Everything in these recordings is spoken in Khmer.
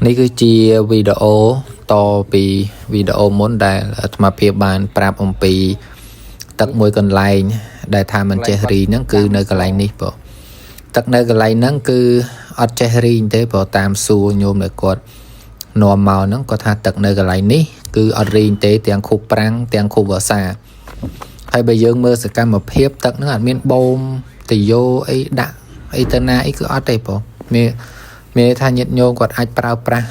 នេះគឺជាវីដេអូតពីវីដេអូមុនដែលអាត្មាភាពបានប្រាប់អំពីទឹកមួយកន្លែងដែលថាมันចេះរីហ្នឹងគឺនៅកន្លែងនេះបងទឹកនៅកន្លែងហ្នឹងគឺអត់ចេះរីទេព្រោះតាមសួរញោមនៅគាត់នាំមកហ្នឹងគាត់ថាទឹកនៅកន្លែងនេះគឺអត់រីទេទាំងខុបប្រាំងទាំងខុបវស្សាហើយបើយើងមើលសកម្មភាពទឹកហ្នឹងអត់មានបូមតយោអីដាក់អីទៅណាអីគឺអត់ទេបងមានថាញាតិញោមគាត់អាចប្រើប្រាស់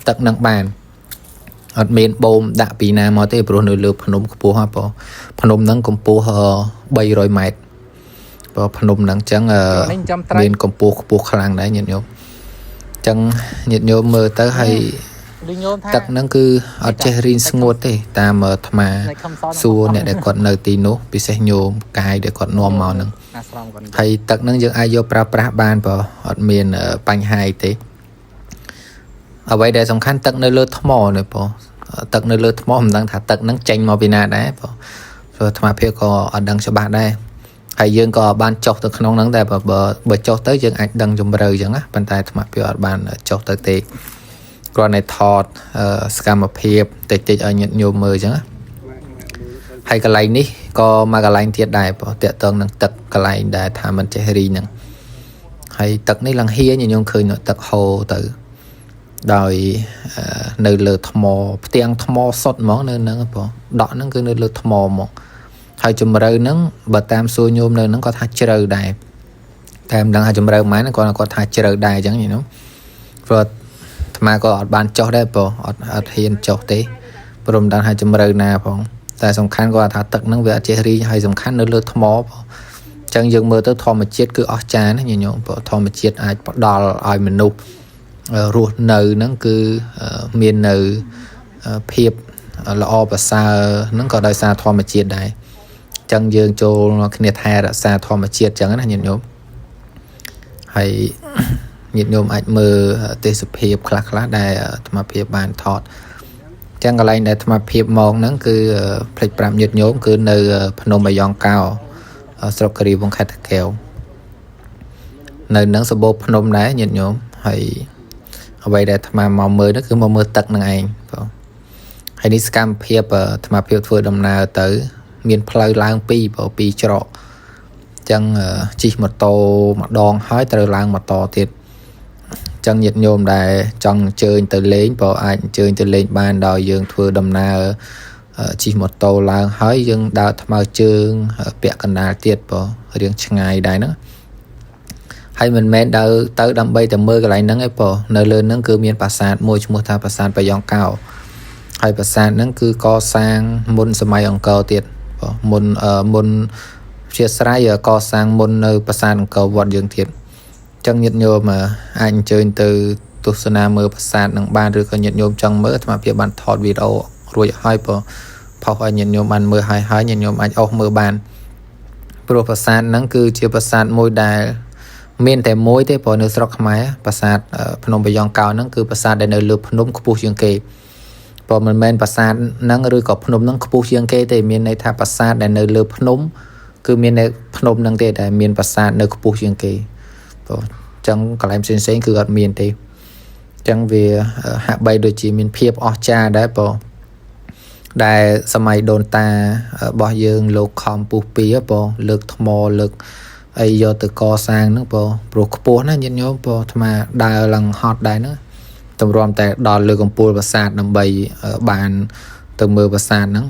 ទឹកនឹងបានអត់មានបូមដាក់ពីណាមកទេព្រោះនៅលើភ្នំខ្ពស់ហ៎បងភ្នំហ្នឹងកម្ពស់300ម៉ែត្របើភ្នំហ្នឹងអញ្ចឹងមានកម្ពស់ខ្ពស់ខ្លាំងដែរញាតិញោមអញ្ចឹងញាតិញោមមើលទៅហើយទឹកហ្នឹងគឺអត់ចេះរីងស្ងួតទេតាមអាត្មាសួរអ្នកដែលគាត់នៅទីនោះពិសេសញោមកាយដែលគាត់នាំមកហ្នឹងហើយទឹកហ្នឹងយើងអាចយកប្រើប្រាស់បានបើអត់មានបញ្ហាទេអ្វីដែលសំខាន់ទឹកនៅលើថ្មនេះបងទឹកនៅលើថ្មមិនដឹងថាទឹកហ្នឹងចេញមកពីណាដែរបងព្រោះអាត្មាភាពក៏អត់ដឹងច្បាស់ដែរហើយយើងក៏បានចុះទៅក្នុងហ្នឹងដែរបើចុះទៅយើងអាចដឹងជំរឿអញ្ចឹងណាប៉ុន្តែអាត្មាភាពអត់បានចុះទៅទេគ្រាន់តែថតសកម្មភាពតិចៗឲ្យញាតិញោមមើលអញ្ចឹងណាហើយកន្លែងនេះក៏មកកន្លែងទៀតដែរបងតាក់ទងនឹងទឹកកន្លែងដែលថាมันចេះរីហ្នឹងហើយទឹកនេះឡើងហៀញញោមឃើញទឹកហូរទៅដោយនៅលើថ្មផ្ទាំងថ្មសុទ្ធហ្មងនៅហ្នឹងបងដក់ហ្នឹងគឺនៅលើថ្មមកហើយជំរឿហ្នឹងបើតាមសួរញោមនៅហ្នឹងគាត់ថាជ្រៅដែរតែមិនដឹងថាជំរឿម៉ែនគាត់ថាជ្រៅដែរអញ្ចឹងញោមព្រោះអាត្មាក៏អត់បានចុះដែរបងអត់ហ៊ានចុះទេព្រមដឹងថាជំរឿណាផងតែសំខាន់គាត់ថាទឹកហ្នឹងវាអត់ចេះរីហើយសំខាន់នៅលើថ្មបងអញ្ចឹងយើងមើលទៅធម្មជាតិគឺអស្ចារ្យណាញោមបងធម្មជាតិអាចផ្ដល់ឲ្យមនុស្សរស់នៅហ្នឹងគឺមាននៅភាពល្អប្រសើរហ្នឹងក៏ដោយសារធម្មជាតិដែរអញ្ចឹងយើងចូលគ្នាថែរក្សាធម្មជាតិអញ្ចឹងណាញាតិញោមហើយញាតិញោមអាចមើលទេសភាពខ្លះដែលអាត្មាភាពបានថតអញ្ចឹងកន្លែងដែលអាត្មាភាពមកហ្នឹងគឺផ្លេចប្រាប់ញាតិញោមគឺនៅភ្នំអាយ៉ងកោស្រុកគិរីវង្សខេត្តតាកែវនៅនឹងសម្បូរភ្នំដែរញាតិញោមហើយអ្វីដែលអាត្មាមកមើលនោះគឺមកមើលទឹកនឹងឯងបងហើយនេះសកម្មភាពអាត្មាភាពធ្វើដំណើរទៅមានផ្លូវឡើង2ច្រកអញ្ចឹងជិះម៉ូតូម្ដងហើយត្រូវឡើងម៉ូតូទៀតអញ្ចឹងញាតិញោមដែលចង់អញ្ជើញទៅលេងបើអាចអញ្ជើញទៅលេងបានដោយយើងធ្វើដំណើរជិះម៉ូតូឡើងហើយយើងដើរថ្មើរជើងពាក់កណ្ដាលទៀតបងរៀងឆ្ងាយដែរហ្នឹងហើយមិនមែនដើរទៅដើម្បីតែមើលកន្លែងហ្នឹងឯងបងនៅលើហ្នឹងគឺមានប្រាសាទមួយឈ្មោះថាប្រាសាទបាយ៉ង់កោហើយប្រាសាទហ្នឹងគឺកសាងមុនសម័យអង្គរទៀតបងមុនជាស្រ័យកសាងមុននៅប្រាសាទអង្គរវត្តយើងទៀតអញ្ចឹងញាតិញោមអាចអញ្ជើញទៅទស្សនាមើលប្រាសាទនឹងបានឬក៏ញាតិញោមចង់មើលអាត្មាភាពបានថតវីដេអូរួចហើយបងផុសឲ្យញាតិញោមបានមើលហើយញាតិញោមអាចអុសមើលបានព្រោះប្រាសាទហ្នឹងគឺជាប្រាសាទមួយដែលមានតែមួយទេព្រោះនៅស្រុកខ្មែរប្រាសាទភ្នំបាយ៉ង់កោហ្នឹងគឺប្រាសាទដែលនៅលើភ្នំខ្ពស់ជាងគេព្រោះមិនមែនប្រាសាទហ្នឹងឬក៏ភ្នំហ្នឹងខ្ពស់ជាងគេទេមានន័យថាប្រាសាទដែលនៅលើភ្នំគឺមាននៅភ្នំហ្នឹងទេដែលមានប្រាសាទនៅខ្ពស់ជាងគេព្រោះអញ្ចឹងកន្លែងផ្សេងគឺអត់មានទេអញ្ចឹងវាហាក់បីដូចជាមានភាពអស្ចារ្យដែរព្រោះដែលសម័យដូនតារបស់យើងលោកខំពុះពីបងលើកថ្មលើកអីយកទៅកសាងហ្នឹងបងព្រោះខ្ពស់ណាញាតិញោមបងអាត្មាដើរឡើងហត់ដែរហ្នឹងតម្រាំតែដល់លើកំពូលប្រាសាទដើម្បីបានទៅមើលប្រាសាទហ្នឹង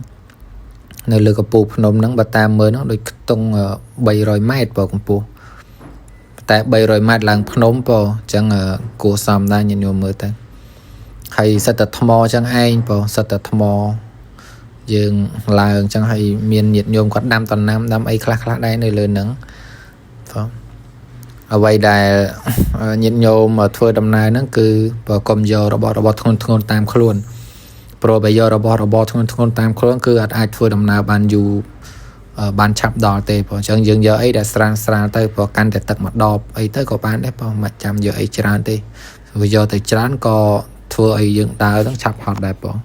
នៅលើកំពូលភ្នំហ្នឹងបើតាមមើលហ្នឹងដូចខ្ទង់300ម៉ែត្របងកម្ពស់តែ300ម៉ែត្រឡើងភ្នំបងអញ្ចឹងគួរសមដែរញាតិញោមមើលទៅហើយសិតតែថ្មអញ្ចឹងឯងបងសិតតែថ្មយើងឡើងអញ្ចឹងហើយមានញាតិញោមគាត់ដាំតំណាំដាំអីខ្លះដែរនៅលើហ្នឹងបងអ្វីដែលញាតិញោមធ្វើដំណើរហ្នឹងគឺបើកុំយករបស់ធ្ងន់តាមខ្លួនព្រោះបើយករបស់ធ្ងន់តាមខ្លួនគឺអាចធ្វើដំណើរបានយូរបានឆាប់ដល់ទេបងអញ្ចឹងយើងយកអីដែលស្រាលទៅព្រោះកាន់តែទឹកមួយដបអីទៅក៏បានដែរបងមិនចាំយកអីច្រើនទេវាយកទៅច្រើនក៏ធ្វើឲ្យយើងដើរហ្នឹងឆាប់ហត់ដែរបង